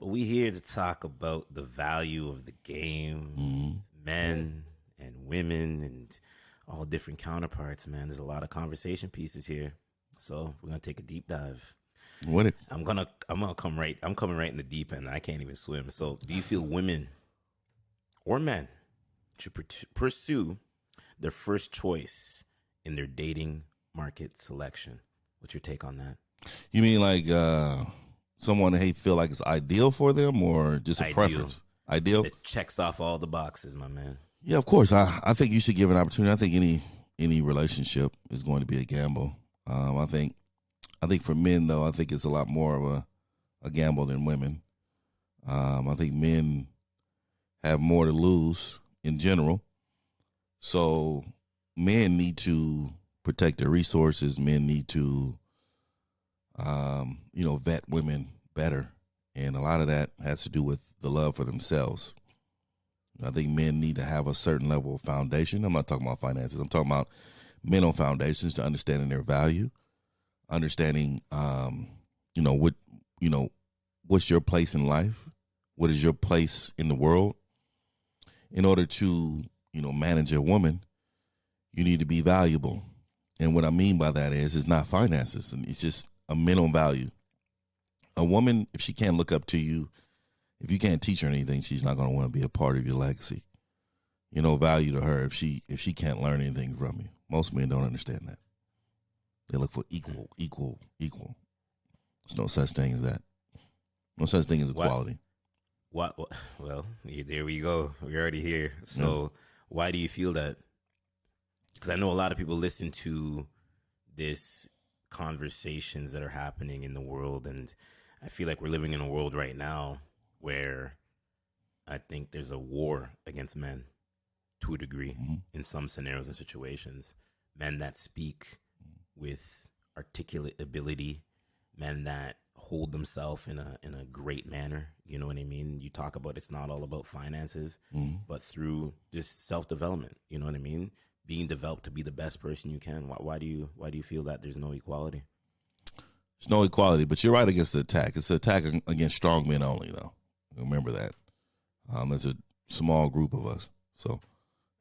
we here to talk about the value of the game, men and women, and all different counterparts. Man, there's a lot of conversation pieces here, so we're gonna take a deep dive. What? I'm gonna come right. I'm coming right in the deep end. I can't even swim. So, do you feel women or men should pursue their first choice in their dating market selection? What's your take on that? You mean like someone they feel like it's ideal for them, or just a Ideal. preference? Ideal. It checks off all the boxes, my man. Yeah, of course. I think you should give an opportunity. I think any relationship is going to be a gamble. I think for men though, I think it's a lot more of a gamble than women. I think men have more to lose in general, so men need to protect their resources. Men need to, vet women better, and a lot of that has to do with the love for themselves. I think men need to have a certain level of foundation. I'm not talking about finances. I'm talking about mental foundations to understanding their value, understanding, what's your place in life, what is your place in the world. In order to, manage a woman, you need to be valuable. And what I mean by that is, it's not finances, and it's just a mental value. A woman, if she can't look up to you, if you can't teach her anything, she's not going to want to be a part of your legacy. Value to her if she can't learn anything from you. Most men don't understand that. They look for equal. There's no such thing as that. No such thing as equality. What? Well, there we go. We're already here. So why do you feel that? Because I know a lot of people listen to this conversations that are happening in the world, and I feel like we're living in a world right now where I think there's a war against men to a degree in some scenarios and situations. Men that speak with articulate ability, men that hold themselves in a great manner. You know what I mean? You talk about it's not all about finances, but through just self-development. You know what I mean? Being developed to be the best person you can. Why do you feel that there's no equality? There's no equality, but you're right against the attack. It's an attack against strong men only, though. Remember that. There's a small group of us. So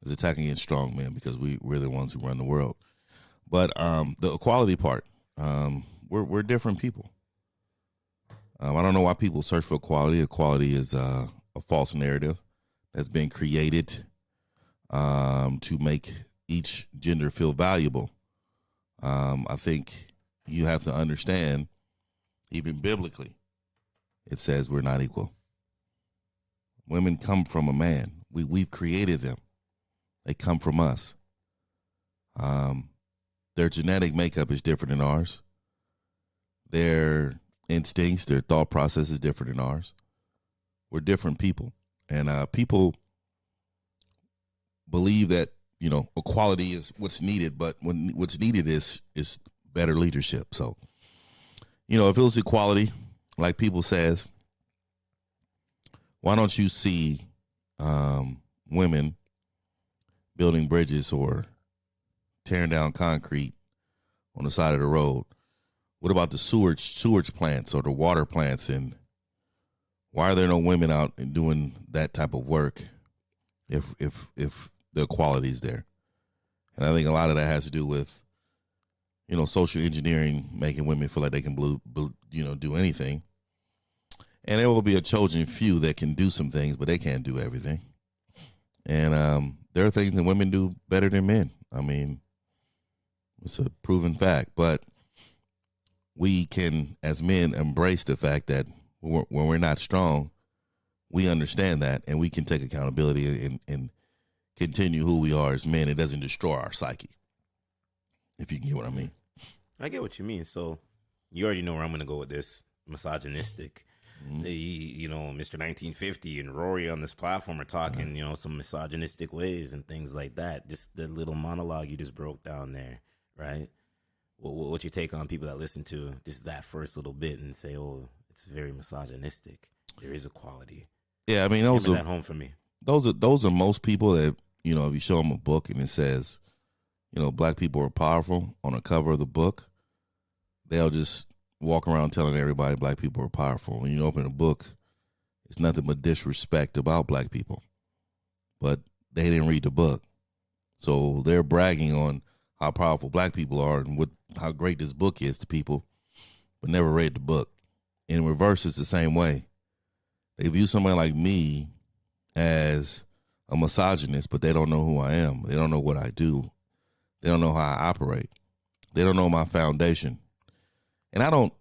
it's attacking against strong men because we're the ones who run the world. But the equality part, we're different people. I don't know why people search for equality. Equality is a false narrative that's been created to make each gender feel valuable. I think you have to understand, even biblically, it says we're not equal. Women come from a man. We've created them. They come from us. Their genetic makeup is different than ours. Their instincts, their thought process is different than ours. We're different people. And people believe that, equality is what's needed, but when what's needed is better leadership. So, if it was equality, like people says, why don't you see women building bridges or tearing down concrete on the side of the road? What about the sewage plants or the water plants? And why are there no women out and doing that type of work if the equality is there? And I think a lot of that has to do with, social engineering, making women feel like they can do anything. And there will be a chosen few that can do some things, but they can't do everything. And there are things that women do better than men. I mean, it's a proven fact. But we can, as men, embrace the fact that when we're not strong, we understand that, and we can take accountability and continue who we are as men. It doesn't destroy our psyche, if you can get what I mean. I get what you mean. So you already know where I'm going to go with this. Misogynistic. Mr1950 and Rory on this platform are talking, some misogynistic ways and things like that. Just the little monologue you just broke down there, right? What's your take on people that listen to just that first little bit and say, "Oh, it's very misogynistic. There is equality." Yeah, I mean, those are that home for me. Those are most people that if you show them a book and it says, black people are powerful on the cover of the book, they'll just walk around telling everybody black people are powerful. When you open a book it's nothing but disrespect about black people. But they didn't read the book. So they're bragging on how powerful black people are and how great this book is to people, but never read the book. In reverse, it's the same way. They view somebody like me as a misogynist, but they don't know who I am. They don't know what I do. They don't know how I operate. They don't know my foundation. And I don't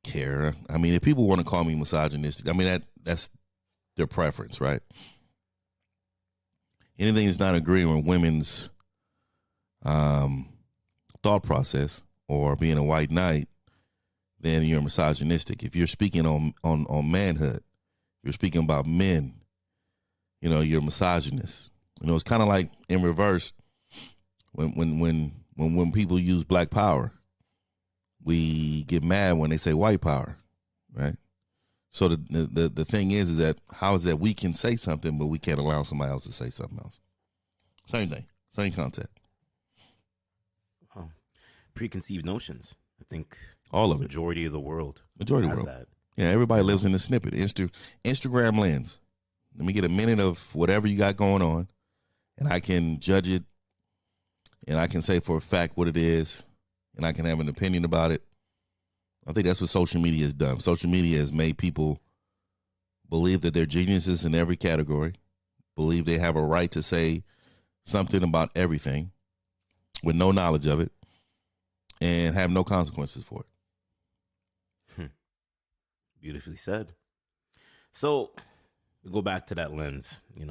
care. I mean, if people want to call me misogynistic, I mean, that's their preference, right? Anything that's not agreeing with women's thought process or being a white knight, then you're misogynistic. If you're speaking on manhood, you're speaking about men, you're a misogynist. It's kind of like in reverse when people use black power, we get mad when they say white power, right? So the thing is that how is that we can say something, but we can't allow somebody else to say something else? Same thing, same concept. Oh, preconceived notions. I think all of it. Majority of the world. Majority of the world. That. Yeah, everybody lives in the snippet. Instagram lens. Let me get a minute of whatever you got going on, and I can judge it, and I can say for a fact what it is, and I can have an opinion about it. I think that's what social media has done. Social media has made people believe that they're geniuses in every category, believe they have a right to say something about everything with no knowledge of it, and have no consequences for it. Beautifully said. So we go back to that lens, in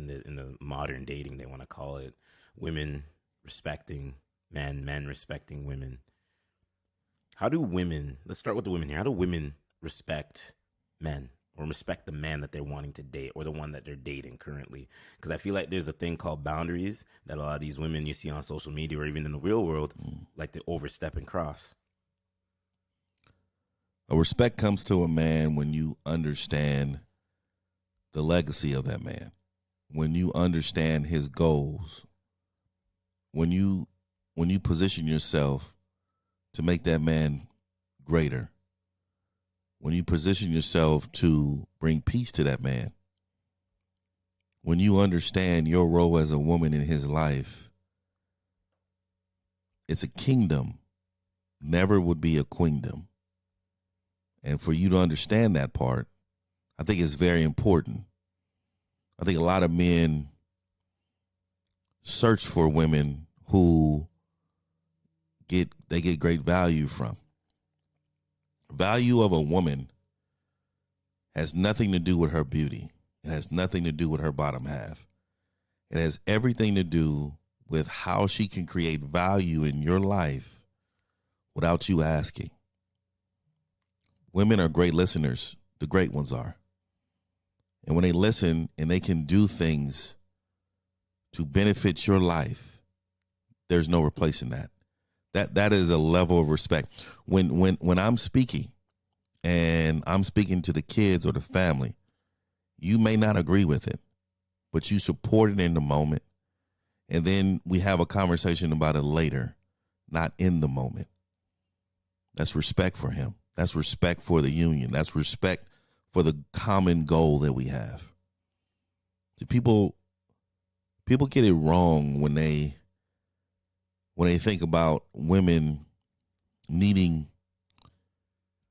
the modern dating, they want to call it women respecting men, men respecting women. How do women, let's start with the women here. How do women respect men or respect the man that they're wanting to date or the one that they're dating currently? Because I feel like there's a thing called boundaries that a lot of these women you see on social media or even in the real world like to overstep and cross. A respect comes to a man when you understand the legacy of that man, when you understand his goals, when you position yourself to make that man greater, when you position yourself to bring peace to that man, when you understand your role as a woman in his life, it's a kingdom, never would be a queendom. And for you to understand that part, I think it's very important. I think a lot of men search for women who get great value from. Value of a woman has nothing to do with her beauty. It has nothing to do with her bottom half. It has everything to do with how she can create value in your life without you asking. Women are great listeners. The great ones are. And when they listen and they can do things to benefit your life, there's no replacing that. That is a level of respect. When I'm speaking and I'm speaking to the kids or the family, you may not agree with it, but you support it in the moment. And then we have a conversation about it later, not in the moment. That's respect for him. That's respect for the union. That's respect for the common goal that we have. See, people get it wrong when they think about women needing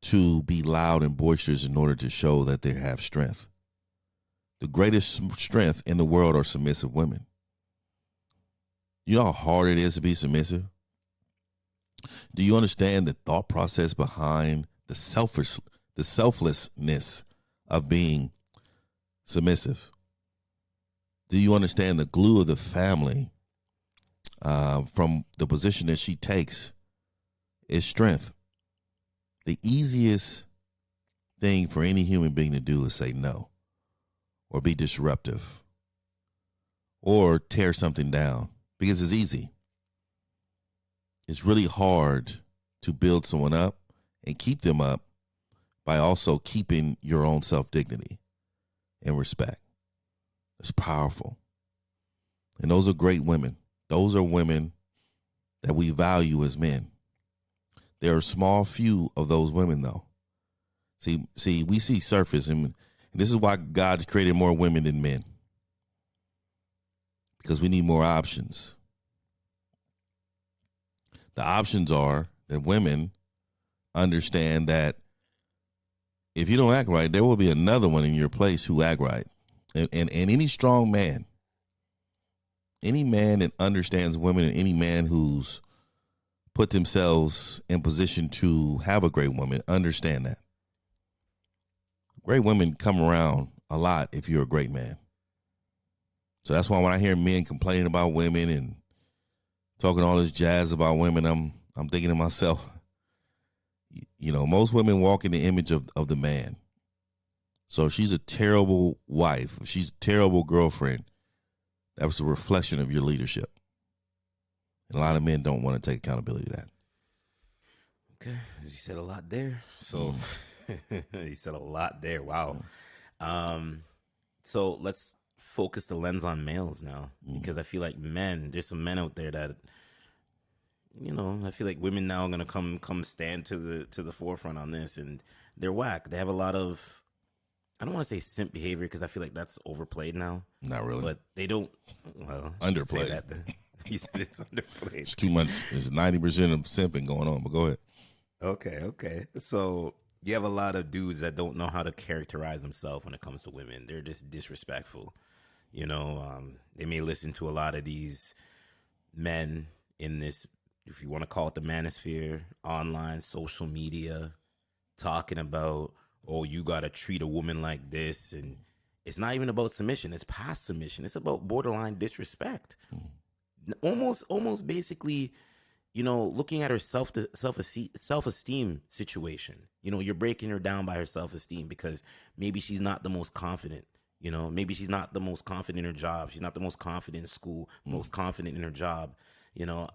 to be loud and boisterous in order to show that they have strength. The greatest strength in the world are submissive women. You know how hard it is to be submissive? Do you understand the thought process behind the selflessness of being submissive? Do you understand the glue of the family from the position that she takes is strength? The easiest thing for any human being to do is say no or be disruptive or tear something down because it's easy. It's really hard to build someone up and keep them up by also keeping your own self-dignity and respect. It's powerful. And those are great women. Those are women that we value as men. There are a small few of those women, though. See, we see surface, and And this is why God's created more women than men, because we need more options. The options are that women understand that if you don't act right, there will be another one in your place who act right. And any strong man, any man that understands women, and any man who's put themselves in position to have a great woman, understand that. Great women come around a lot if you're a great man. So that's why when I hear men complaining about women and talking all this jazz about women, I'm thinking to myself, you know, most women walk in the image of the man. So if she's a terrible wife, if she's a terrible girlfriend, that was a reflection of your leadership. And a lot of men don't want to take accountability to that. Okay, you said a lot there. So you said a lot there. Wow. So let's focus the lens on males now, because I feel like there's some men out there that, you know, I feel like women now are gonna come stand to the forefront on this, and they're whack. They have a lot of, I don't want to say simp behavior because I feel like that's overplayed now. Not really. But they don't, well, underplayed. say that then. He said it's underplayed. It's too much. It's 90% of simping going on. But go ahead. Okay. So you have a lot of dudes that don't know how to characterize themselves when it comes to women. They're just disrespectful. You know, they may listen to a lot of these men in this, if you want to call it the manosphere, online, social media, talking about, oh, you got to treat a woman like this. And it's not even about submission. It's past submission. It's about borderline disrespect. Almost basically, you know, looking at her self-esteem situation. You know, you're breaking her down by her self-esteem because maybe she's not the most confident. You know, maybe she's not the most confident in her job. She's not the most confident in school, most confident in her job, you know.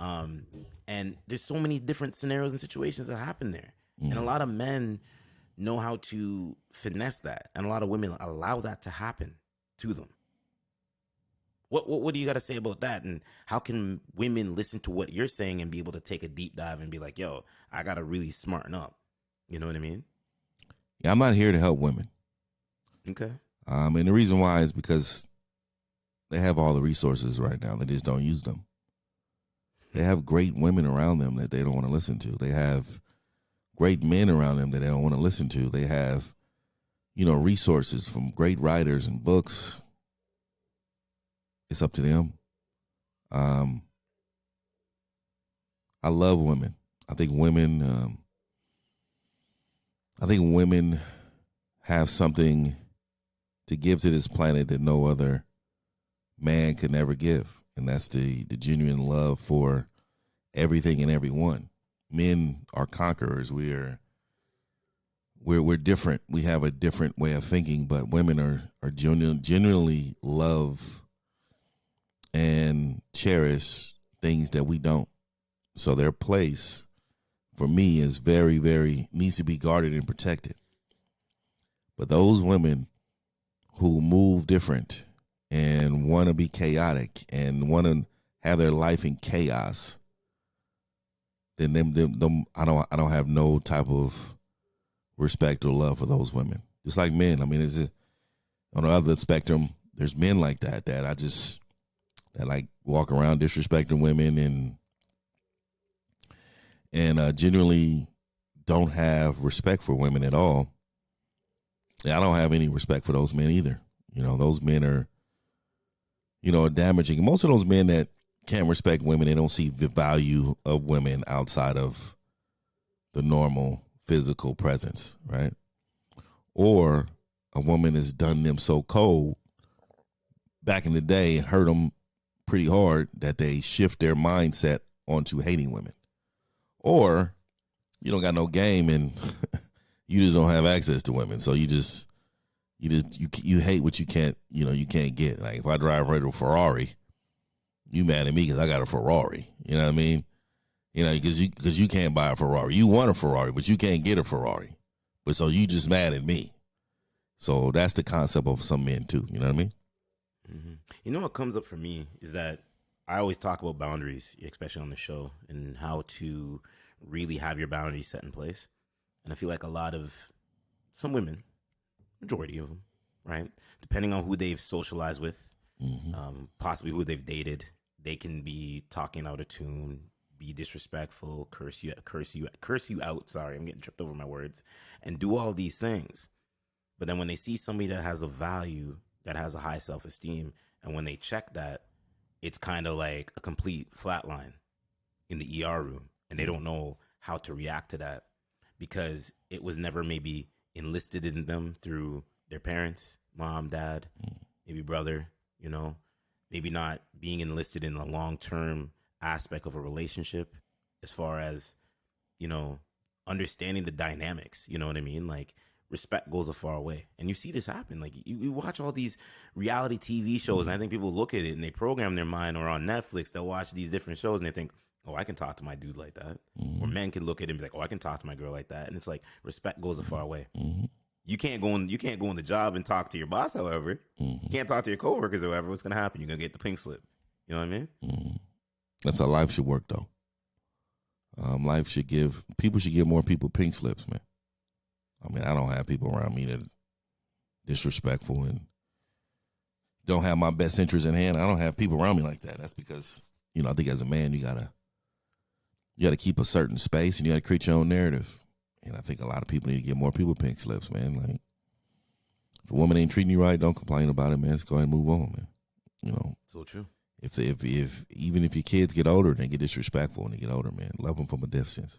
And there's so many different scenarios and situations that happen there. And a lot of men know how to finesse that. And a lot of women allow that to happen to them. What do you got to say about that? And how can women listen to what you're saying and be able to take a deep dive and be like, yo, I got to really smarten up. You know what I mean? Yeah, I'm not here to help women. Okay. And the reason why is because they have all the resources right now. They just don't use them. They have great women around them that they don't want to listen to. They have great men around them that they don't want to listen to. They have, you know, resources from great writers and books. It's up to them. I love women. I think women have something to give to this planet that no other man could never give. And that's the genuine love for everything and everyone. Men are conquerors. We're different. We have a different way of thinking, but women are genuinely love and cherish things that we don't. So their place for me is very, very, needs to be guarded and protected. But those women who move different and want to be chaotic and want to have their life in chaos, then them I don't have no type of respect or love for those women. Just like men. I mean, on the other spectrum, there's men like that like walk around disrespecting women and genuinely don't have respect for women at all. I don't have any respect for those men either. You know, those men are, you know, damaging. Most of those men that can't respect women, they don't see the value of women outside of the normal physical presence, right? Or a woman has done them so cold back in the day, hurt them pretty hard that they shift their mindset onto hating women. Or you don't got no game and you just don't have access to women. So you hate what you can't get. Like if I drive right to a Ferrari, you mad at me because I got a Ferrari. You know what I mean? You know, because you can't buy a Ferrari. You want a Ferrari, but you can't get a Ferrari. But so you just mad at me. So that's the concept of some men too. You know what I mean? Mm-hmm. You know what comes up for me is that I always talk about boundaries, especially on the show, and how to really have your boundaries set in place. And I feel like some women, majority of them, right? Depending on who they've socialized with, possibly who they've dated, they can be talking out of tune, be disrespectful, curse you out. Sorry, I'm getting tripped over my words, and do all these things. But then when they see somebody that has a value, that has a high self-esteem, and when they check that, it's kind of like a complete flatline in the ER room, and they don't know how to react to that because it was never maybe enlisted in them through their parents, mom, dad, maybe brother, you know, maybe not being enlisted in a long-term aspect of a relationship as far as, you know, understanding the dynamics, you know what I mean? Like, respect goes a far way. And you see this happen. Like, you watch all these reality TV shows, and I think people look at it and they program their mind, or on Netflix, they'll watch these different shows and they think, oh, I can talk to my dude like that. Or men can look at it and be like, oh, I can talk to my girl like that. And it's like, respect goes a far way. You can't go on the job and talk to your boss, however. You can't talk to your coworkers, however. What's going to happen? You're going to get the pink slip. You know what I mean? That's how life should work, though. People should give more people pink slips, man. I mean, I don't have people around me that are disrespectful and don't have my best interest in hand. I don't have people around me like that. That's because, you know, I think as a man, you gotta keep a certain space and you gotta create your own narrative. And I think a lot of people need to give more people pink slips, man. Like, if a woman ain't treating you right, don't complain about it, man. Just go ahead and move on, man. You know, so true. If even if your kids get older and they get disrespectful when they get older, man, love them from a distance.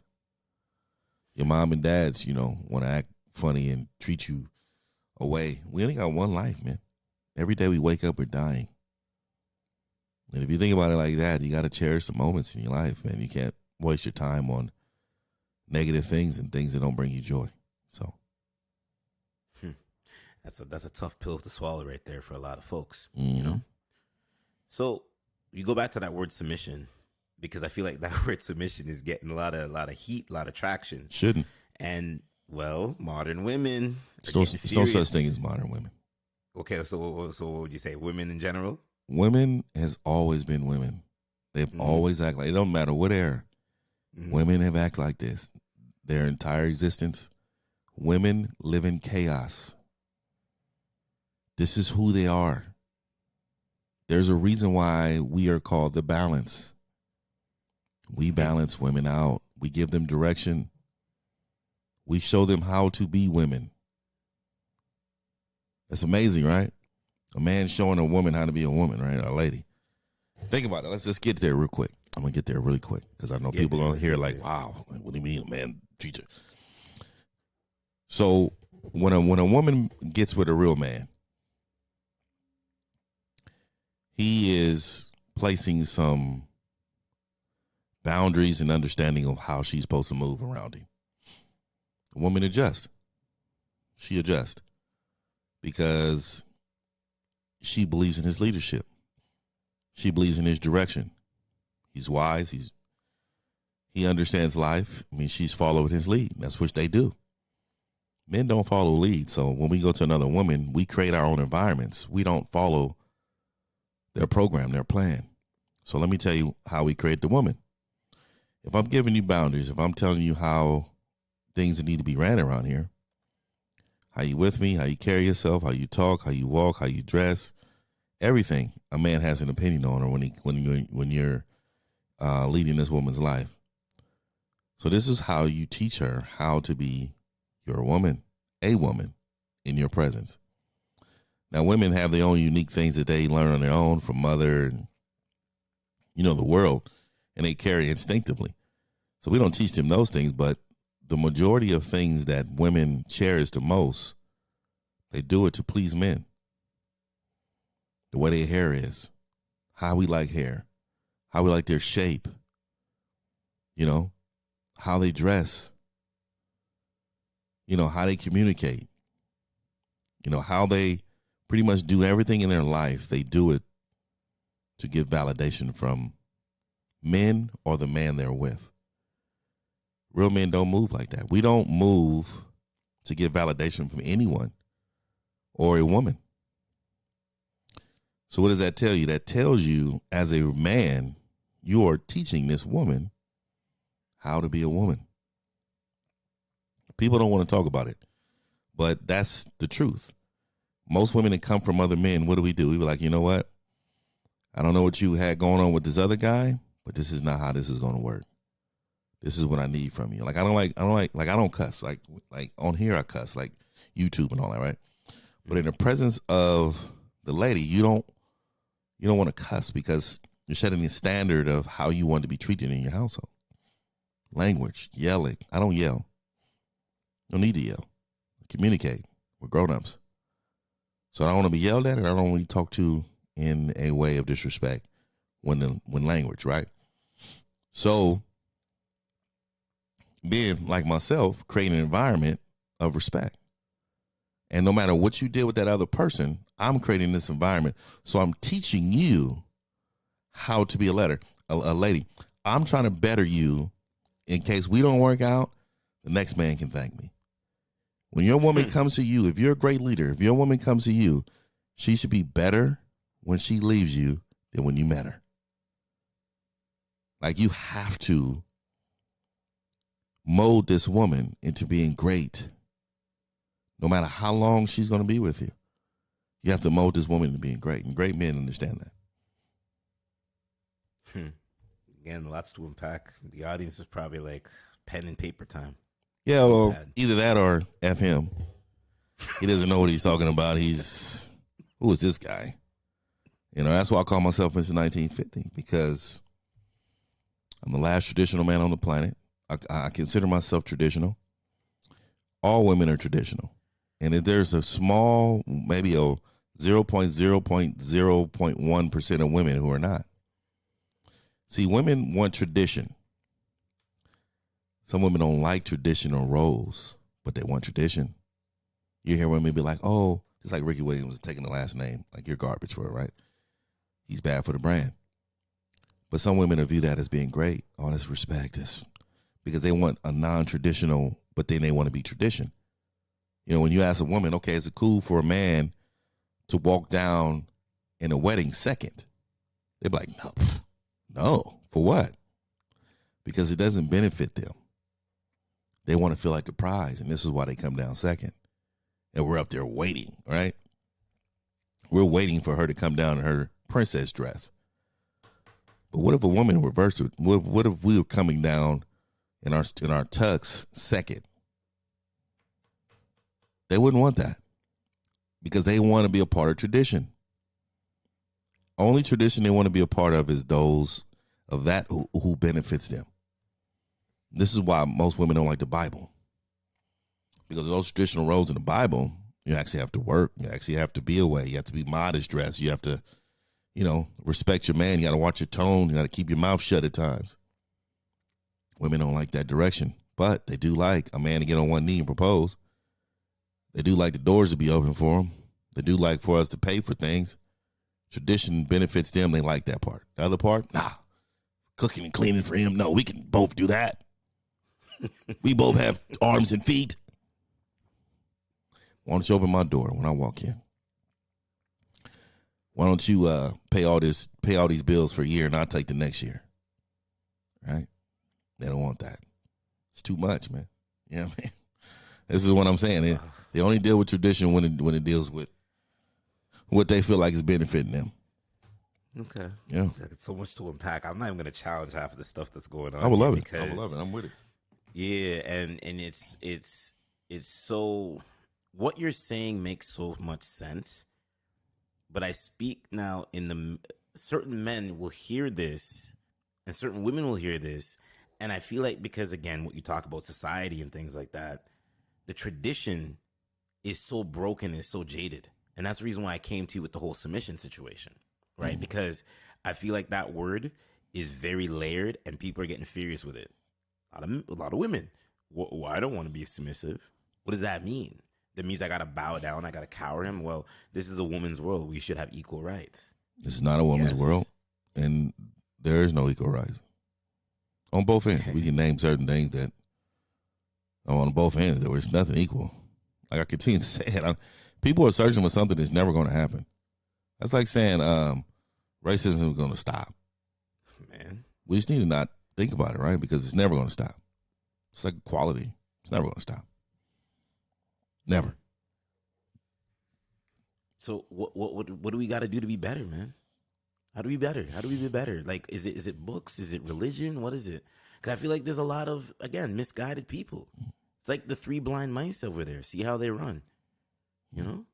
Your mom and dads, you know, want to act funny and treat you away. We only got one life, man. Every day we wake up, we're dying. And if you think about it like that, you got to cherish the moments in your life, man. You can't waste your time on negative things and things that don't bring you joy. So that's a tough pill to swallow right there for a lot of folks, you know? So you go back to that word submission, because I feel like that word submission is getting a lot of heat, a lot of traction. Shouldn't. And, well, modern women There's no such thing as modern women. Okay, so what would you say? Women in general? Women has always been women. They've always acted like, it don't matter what era. Women have acted like this. Their entire existence. Women live in chaos. This is who they are. There's a reason why we are called the balance. We balance women out. We give them direction. We show them how to be women. That's amazing, right? A man showing a woman how to be a woman, right? A lady. Think about it. Let's just get there real quick. I'm going to get there really quick because I know people are going to hear like, wow, what do you mean, man, teacher? So when a woman gets with a real man, he is placing some boundaries and understanding of how she's supposed to move around him. A woman adjusts. She adjusts because she believes in his leadership. She believes in his direction. He's wise. He understands life. I mean, she's following his lead. That's what they do. Men don't follow lead. So when we go to another woman, we create our own environments. We don't follow their program, their plan. So let me tell you how we create the woman. If I'm giving you boundaries, if I'm telling you how things need to be ran around here, how you with me, how you carry yourself, how you talk, how you walk, how you dress, everything a man has an opinion on, or when you're leading this woman's life. So this is how you teach her how to be your woman, a woman in your presence. Now, women have their own unique things that they learn on their own from mother and, you know, the world, and they carry instinctively. So we don't teach them those things, but the majority of things that women cherish the most, they do it to please men. The way their hair is, how we like hair, how we like their shape, you know, how they dress, you know, how they communicate, you know, how they pretty much do everything in their life. They do it to get validation from men or the man they're with. Real men don't move like that. We don't move to get validation from anyone or a woman. So what does that tell you? That tells you, as a man, you are teaching this woman how to be a woman. People don't want to talk about it, but that's the truth. Most women that come from other men, what do? We be like, you know what? I don't know what you had going on with this other guy, but this is not how this is going to work. This is what I need from you. Like, I don't cuss. Like on here I cuss, like YouTube and all that, right? But in the presence of the lady, you don't want to cuss because you're setting the standard of how you want to be treated in your household. Language, yelling. I don't yell. No need to yell. Communicate. We're grown-ups. So I don't want to be yelled at, and I don't want to be talked to in a way of disrespect when language, right? So being like myself, creating an environment of respect. And no matter what you did with that other person, I'm creating this environment. So I'm teaching you how to be a lady. I'm trying to better you in case we don't work out, the next man can thank me. When your woman comes to you, if you're a great leader, if your woman comes to you, she should be better when she leaves you than when you met her. Like, you have to mold this woman into being great. No matter how long she's going to be with you, you have to mold this woman into being great. And great men understand that. Again, lots to unpack. The audience is probably like pen and paper time. Yeah, well, either that or F him. He doesn't know what he's talking about. Who is this guy? You know, that's why I call myself Mr1950, because I'm the last traditional man on the planet. I consider myself traditional. All women are traditional. And if there's a small, maybe a 0.0.0.1% of women who are not. See, women want tradition. Some women don't like traditional roles, but they want tradition. You hear women be like, oh, it's like Ricky Williams taking the last name. Like, you're garbage for it, right? He's bad for the brand. But some women view that as being great. All this respect is because they want a non-traditional, but then they want to be tradition. You know, when you ask a woman, okay, is it cool for a man to walk down in a wedding second? They'd be like, no. For what? Because it doesn't benefit them. They want to feel like the prize, and this is why they come down second. And we're up there waiting, right? We're waiting for her to come down in her princess dress. But what if a woman reversed it? What if we were coming down in our tux second? They wouldn't want that because they want to be a part of tradition. Only tradition they want to be a part of is those of that who benefits them. This is why most women don't like the Bible. Because of those traditional roles in the Bible, you actually have to work. You actually have to be away. You have to be modest dressed. You have to, respect your man. You got to watch your tone. You got to keep your mouth shut at times. Women don't like that direction. But they do like a man to get on one knee and propose. They do like the doors to be open for them. They do like for us to pay for things. Tradition benefits them. They like that part. The other part, nah. Cooking and cleaning for him, no. We can both do that. We both have arms and feet. Why don't you open my door when I walk in? Why don't you pay all these bills for a year and I'll take the next year? Right? They don't want that. It's too much, man. You know what I mean? This is what I'm saying. They only deal with tradition when it deals with what they feel like is benefiting them. Okay. Yeah. It's so much to unpack. I'm not even going to challenge half of the stuff that's going on. I would love it. I would love it. I'm with it. Yeah, and it's so, what you're saying makes so much sense. But I speak now certain men will hear this and certain women will hear this. And I feel like, because again, what you talk about society and things like that, the tradition is so broken, is so jaded. And that's the reason why I came to you with the whole submission situation, right? Mm-hmm. Because I feel like that word is very layered and people are getting furious with it. A lot of women, well, I don't want to be submissive. What does that mean? That means I got to bow down, I got to cower him? Well, this is a woman's world. We should have equal rights. This is not a woman's world, and there is no equal rights. On both ends, we can name certain things that on both ends there was nothing equal. Like I continue to say it, people are searching for something that's never going to happen. That's like saying racism is going to stop. Man, we just need to not think about it, right? Because it's never going to stop. It's like equality. It's never going to stop. Never. So what do we got to do to be better, man? How do we better? How do we be better? Like, is it books? Is it religion? What is it? Because I feel like there's a lot of, again, misguided people. It's like the three blind mice over there. See how they run, you know?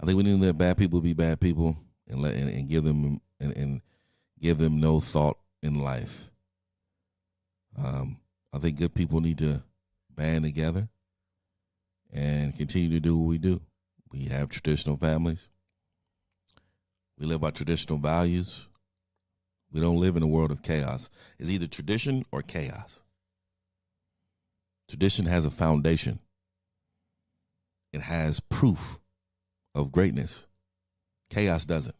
I think we need to let bad people be bad people and give them and give them no thought in life. I think good people need to band together and continue to do what we do. We have traditional families. We live by traditional values. We don't live in a world of chaos. It's either tradition or chaos. Tradition has a foundation. It has proof of greatness. Chaos doesn't.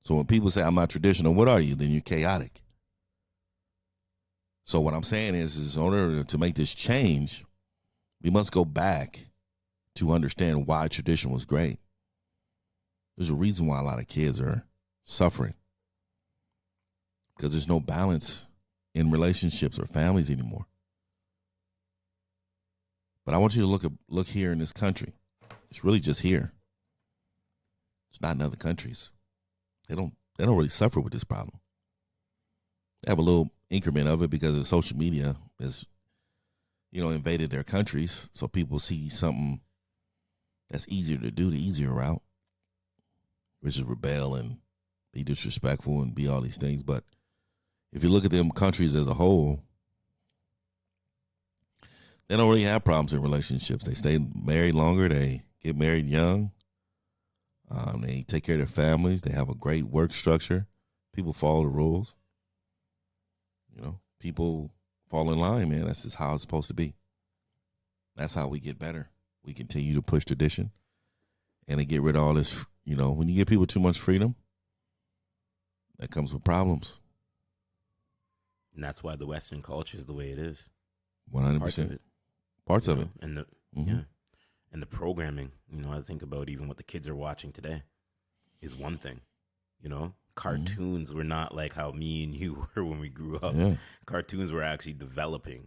So when people say, I'm not traditional, what are you? Then you're chaotic. So what I'm saying is in order to make this change, we must go back to understand why tradition was great. There's a reason why a lot of kids are suffering, because there's no balance in relationships or families anymore. But I want you to look here in this country. It's really just here. It's not in other countries. They don't really suffer with this problem. They have a little increment of it because of social media has, invaded their countries. So people see something that's easier to do, the easier route, which is rebel and be disrespectful and be all these things. But if you look at them countries as a whole, they don't really have problems in relationships. They stay married longer. They get married young. They take care of their families. They have a great work structure. People follow the rules. People fall in line, man. That's just how it's supposed to be. That's how we get better. We continue to push tradition and to get rid of all this. When you give people too much freedom, that comes with problems. And that's why the Western culture is the way it is. 100%. Parts of it. And the and the programming. I think about even what the kids are watching today is one thing. Cartoons were not like how me and you were when we grew up. Yeah. Cartoons were actually developing.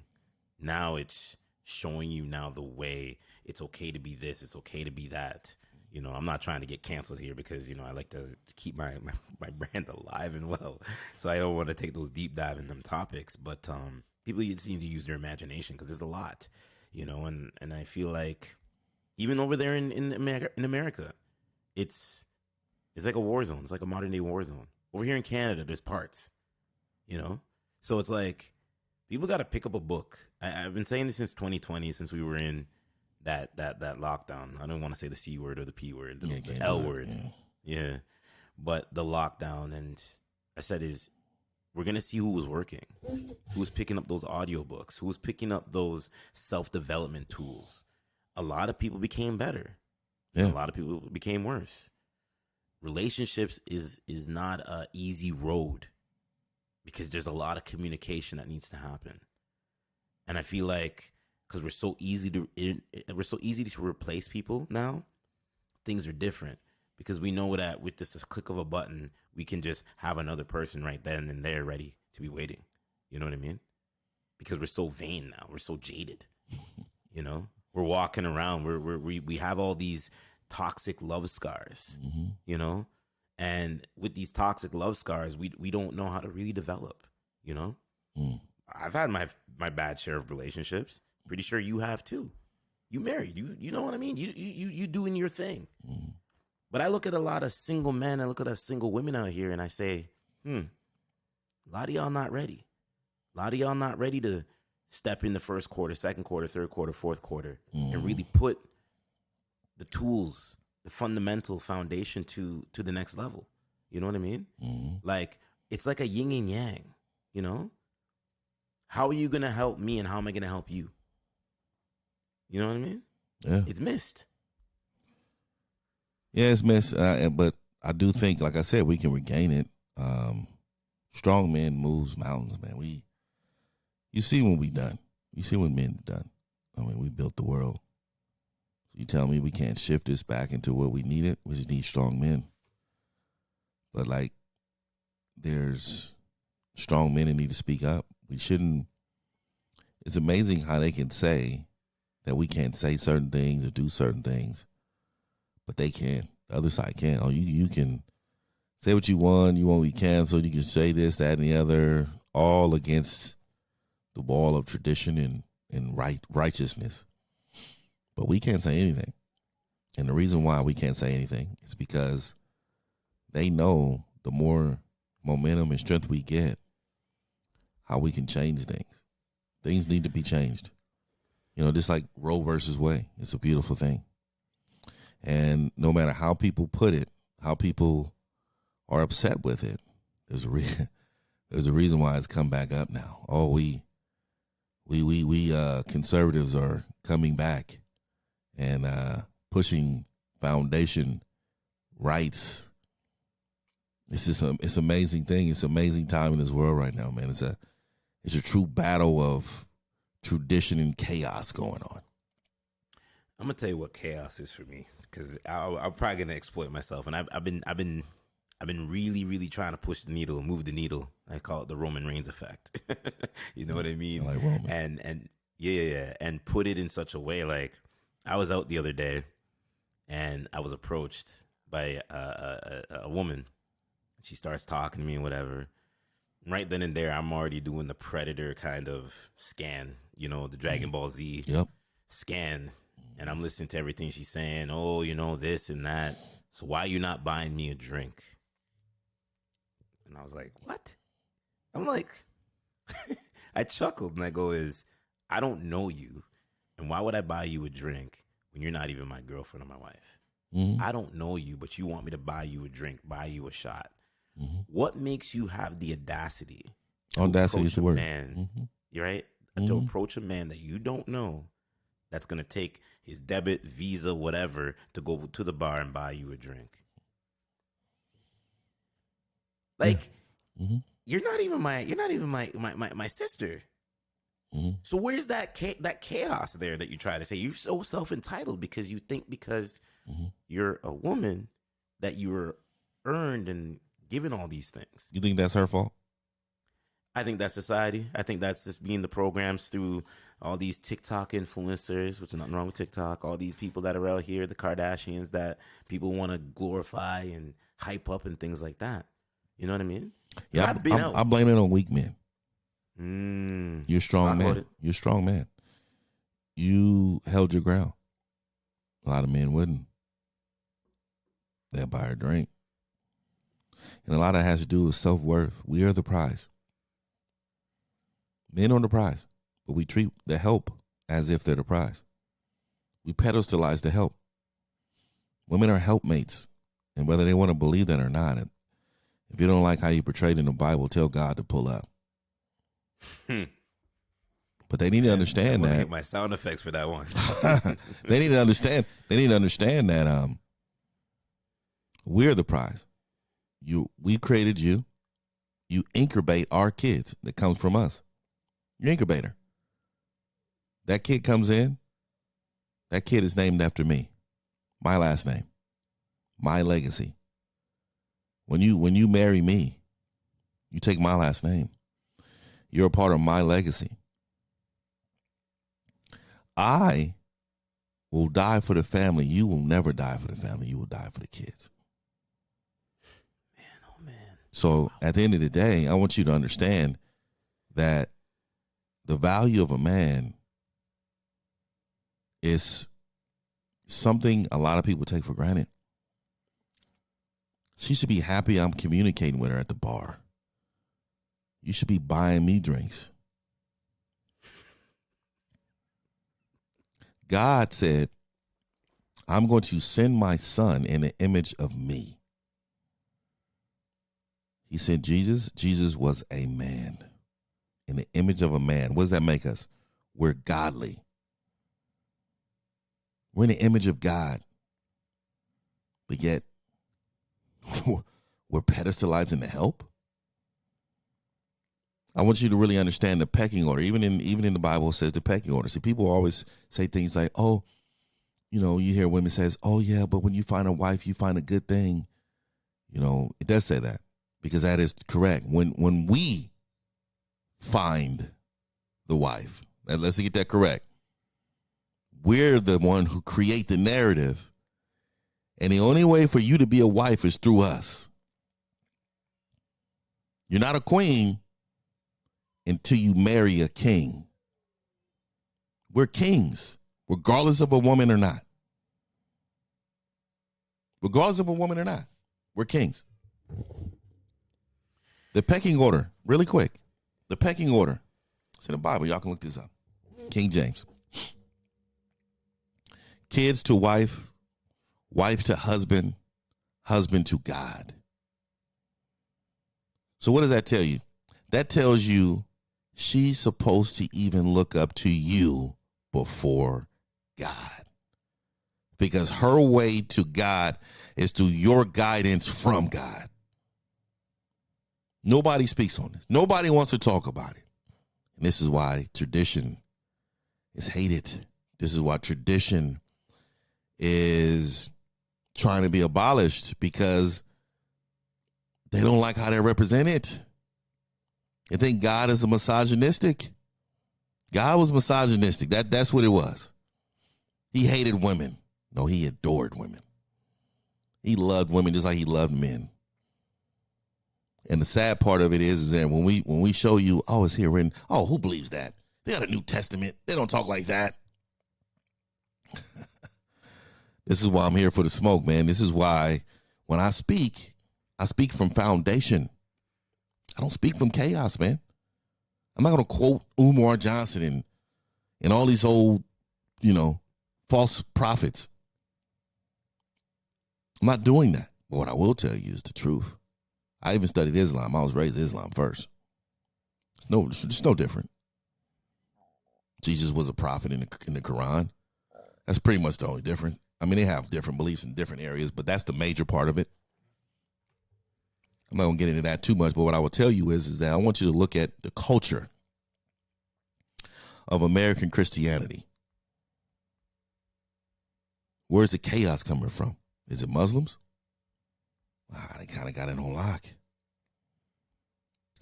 Now it's showing you now the way it's okay to be this, it's okay to be that. I'm not trying to get canceled here because, I like to keep my brand alive and well. So I don't want to take those deep dive in them topics. But people just need to use their imagination because there's a lot, and I feel like even over there in America, it's like a war zone. It's like a modern day war zone. Over here in Canada, there's parts, So it's like people got to pick up a book. I've been saying this since 2020, since we were in that lockdown. I don't want to say the C word or the P word, the L word. Yeah. But the lockdown, and I said we're going to see who was working, who was picking up those audiobooks, who was picking up those self-development tools. A lot of people became better. Yeah. A lot of people became worse. Relationships is not an easy road because there's a lot of communication that needs to happen. And I feel like because we're so easy to replace people now, things are different because we know that with just a click of a button, we can just have another person right then and there ready to be waiting. You know what I mean? Because we're so vain now. We're so jaded. We're walking around. We have all these toxic love scars, and with these toxic love scars, we don't know how to really develop, I've had my bad share of relationships. Pretty sure you have too. You married, you know what I mean? You doing your thing. But I look at a lot of single men, I look at single women out here and I say, a lot of y'all not ready. A lot of y'all not ready to step in the first quarter, second quarter, third quarter, fourth quarter, and really put the tools, the fundamental foundation to the next level. You know what I mean? Like, it's like a yin and yang, How are you going to help me and how am I going to help you? You know what I mean? Yeah. It's missed. Yeah, it's missed. But I do think, like I said, we can regain it. Strong men moves mountains, man. You see when we done. You see when men done. I mean, we built the world. You tell me we can't shift this back into what we need it. We just need strong men. But like, there's strong men that need to speak up. We shouldn't. It's amazing how they can say that we can't say certain things or do certain things, but they can. The other side can. Oh, you can say what you want. You won't be canceled. You can say this, that, and the other, all against the wall of tradition and righteousness. But we can't say anything. And the reason why we can't say anything is because they know the more momentum and strength we get, how we can change things. Things need to be changed. Just like Roe versus Wade. It's a beautiful thing. And no matter how people put it, how people are upset with it, there's a reason why it's come back up now. Oh, we conservatives are coming back and pushing foundation rights. It's an amazing thing. It's an amazing time in this world right now, man. It's a true battle of tradition and chaos going on. I'm gonna tell you what chaos is for me, because I'm probably gonna exploit myself, and I've been really, really trying to push the needle, move the needle. I call it the Roman Reigns effect. You know what I mean? I like Roman. And yeah, and put it in such a way. Like, I was out the other day, and I was approached by a woman. She starts talking to me and whatever. Right then and there, I'm already doing the Predator kind of scan, the Dragon Ball Z scan. And I'm listening to everything she's saying. Oh, this and that. So why you not buying me a drink? And I was like, what? I'm like, I chuckled and I go, I don't know you. And why would I buy you a drink when you're not even my girlfriend or my wife? Mm-hmm. I don't know you, but you want me to buy you a drink, buy you a shot. Mm-hmm. What makes you have the audacity to approach a man, right? Mm-hmm. To approach a man that you don't know, that's going to take his debit, Visa, whatever, to go to the bar and buy you a drink? Like, you're not even my sister. Mm-hmm. So where's that chaos there that you try to say? You're so self-entitled because you think because you're a woman that you were earned and given all these things. You think that's her fault? I think that's society. I think that's just being the programs through all these TikTok influencers, which is nothing wrong with TikTok. All these people that are out here, the Kardashians, that people want to glorify and hype up and things like that. You know what I mean? Yeah, I blame it on weak men. You're a strong man. You're a strong man. You held your ground. A lot of men wouldn't. They'll buy a drink. And a lot of it has to do with self-worth. We are the prize. Men are the prize, but we treat the help as if they're the prize. We pedestalize the help. Women are helpmates, and whether they want to believe that or not, if you don't like how you portrayed in the Bible, tell God to pull up. But they need to understand that. Get my sound effects for that one. They need to understand. They need to understand that we're the prize. We created you. You incubate our kids that comes from us. You incubator. That kid comes in. That kid is named after me. My last name. My legacy. When you marry me, you take my last name. You're a part of my legacy. I will die for the family. You will never die for the family. You will die for the kids. Man, oh man. So at the end of the day, I want you to understand that the value of a man is something a lot of people take for granted. She should be happy I'm communicating with her at the bar. You should be buying me drinks. God said, I'm going to send my son in the image of me. He sent Jesus. Jesus was a man in the image of a man. What does that make us? We're godly. We're in the image of God. But yet, we're pedestalizing the help. I want you to really understand the pecking order. Even in the Bible, it says the pecking order. See, people always say things like, oh, you hear women says, oh, yeah, but when you find a wife, you find a good thing. It does say that because that is correct. When we find the wife, and let's get that correct, we're the one who create the narrative, And the only way for you to be a wife is through us. You're not a queen until you marry a king. We're kings, regardless of a woman or not. Regardless of a woman or not, we're kings. The pecking order, really quick. The pecking order. It's in the Bible. Y'all can look this up. King James. Kids to wife, wife to husband, husband to God. So what does that tell you? That tells you she's supposed to even look up to you before God. Because her way to God is through your guidance from God. Nobody speaks on this. Nobody wants to talk about it. And this is why tradition is hated. This is why tradition is trying to be abolished, because they don't like how they represent it. They think God is a misogynistic. God was misogynistic. That's what it was. He hated women. No, he adored women. He loved women just like he loved men. And the sad part of it is that when we show you, oh, it's here written, oh, who believes that? They got a New Testament. They don't talk like that. This is why I'm here for the smoke, man. This is why when I speak from foundation. I don't speak from chaos, man. I'm not going to quote Umar Johnson and all these old, false prophets. I'm not doing that. But what I will tell you is the truth. I even studied Islam. I was raised Islam first. It's no different. Jesus was a prophet in the Quran. That's pretty much the only difference. I mean, they have different beliefs in different areas, but that's the major part of it. I'm not going to get into that too much, but what I will tell you is that I want you to look at the culture of American Christianity. Where's the chaos coming from? Is it Muslims? They kind of got it on lock.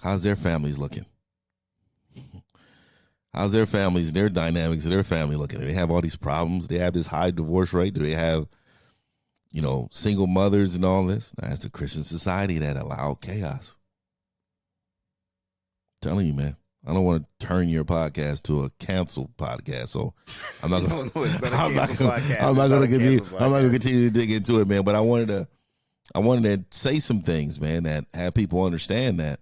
How's their families looking? How's their families, their dynamics of their family looking? Do they have all these problems? Do they have this high divorce rate? Do they have, single mothers and all this? That's the Christian society that allowed chaos. I'm telling you, man. I don't want to turn your podcast to a canceled podcast, so I'm not going to continue to dig into it, man. But I wanted to say some things, man, that have people understand that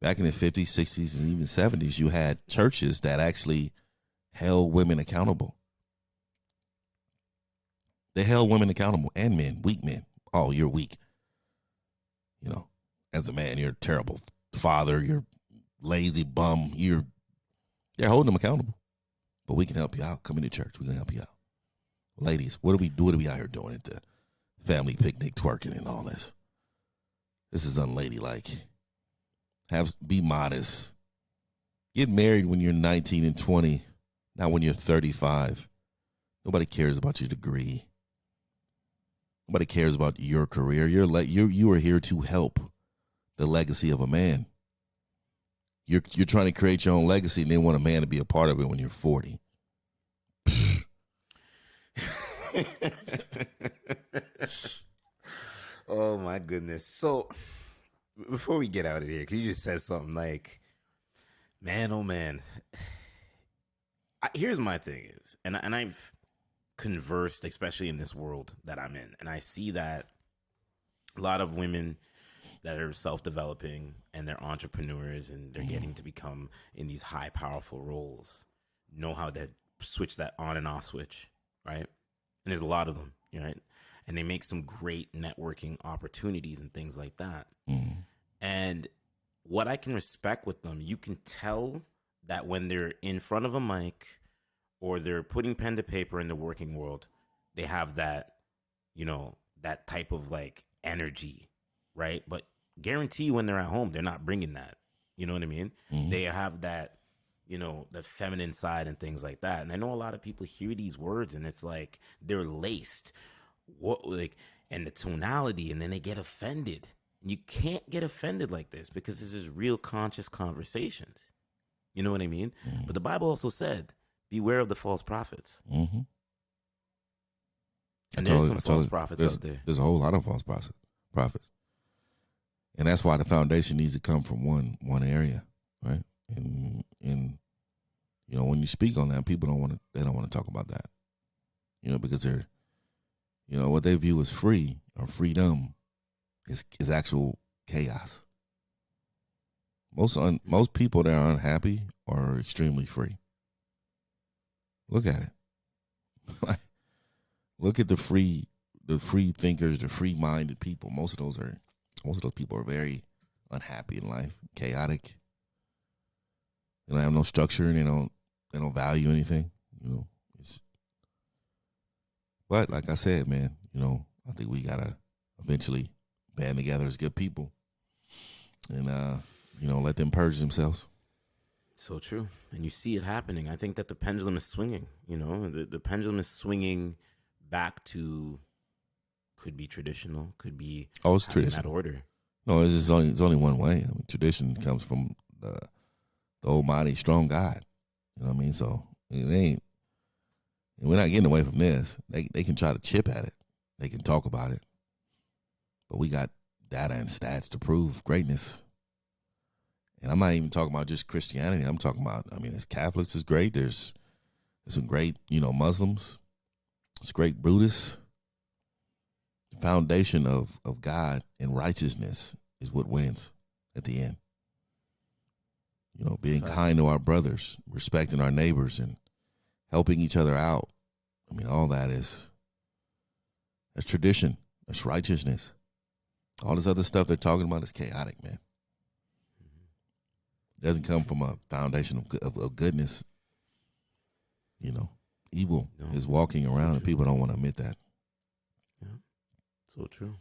back in the 50s, 60s, and even 70s, you had churches that actually held women accountable. They held women accountable, and men, weak men. Oh, you're weak. As a man, you're a terrible father. You're lazy bum. They're holding them accountable. But we can help you out. Come into church. We can help you out. Ladies, what are we out here doing at the family picnic, twerking and all this? This is unladylike. Be modest. Get married when you're 19 and 20, not when you're 35. Nobody cares about your degree. Nobody cares about your career. You are here to help the legacy of a man. You're trying to create your own legacy and then want a man to be a part of it when you're 40. Oh my goodness. So before we get out of here, because you just said something like, man, oh man. Here's my thing is, and I've conversed, especially in this world that I'm in, and I see that a lot of women that are self-developing and they're entrepreneurs and they're getting to become in these high, powerful roles, know how to switch that on and off switch, right? And there's a lot of them, right? And they make some great networking opportunities and things like that. Mm. And what I can respect with them, you can tell that when they're in front of a mic or they're putting pen to paper in the working world, they have that, that type of like energy, right? But guarantee when they're at home, they're not bringing that. You know what I mean? Mm-hmm. They have that, the feminine side and things like that. And I know a lot of people hear these words and it's like they're laced, and the tonality, and then they get offended. And you can't get offended like this because this is real conscious conversations. You know what I mean? Mm-hmm. But the Bible also said, beware of the false prophets. Mm-hmm. And there's some false prophets out there. There's a whole lot of false prophets. And that's why the foundation needs to come from one area, right? And you know, when you speak on that, people don't want to talk about that. You know, because they're, you know, what they view as free or freedom is actual chaos. Most people that are unhappy are extremely free. Look at it. Look at the free thinkers, the free-minded people. Most of those people are very unhappy in life, chaotic. They don't have no structure, and they don't value anything. You know, but like I said, man, you know, I think we gotta eventually band together as good people, and you know, let them purge themselves. So true, and you see it happening. I think that the pendulum is swinging. You know, the pendulum is swinging back to, could be traditional, could be it's traditional. That order. No, it's only one way. I mean, tradition comes from the almighty, strong God. You know what I mean? So it ain't. We're not getting away from this. They can try to chip at it. They can talk about it, but we got data and stats to prove greatness. And I'm not even talking about just Christianity. I'm talking about, I mean, as Catholics is great. There's some great, you know, Muslims. It's great Buddhists. The foundation of God and righteousness is what wins at the end. You know, being kind to our brothers, respecting our neighbors, and helping each other out. I mean, all that's tradition. That's righteousness. All this other stuff they're talking about is chaotic, man. It doesn't come from a foundation of goodness. You know, evil is walking around, and people don't want to admit that. Yeah, so true.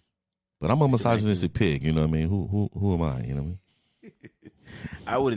But I'm a misogynistic pig. You know what I mean? Who am I? You know what I mean? I wouldn't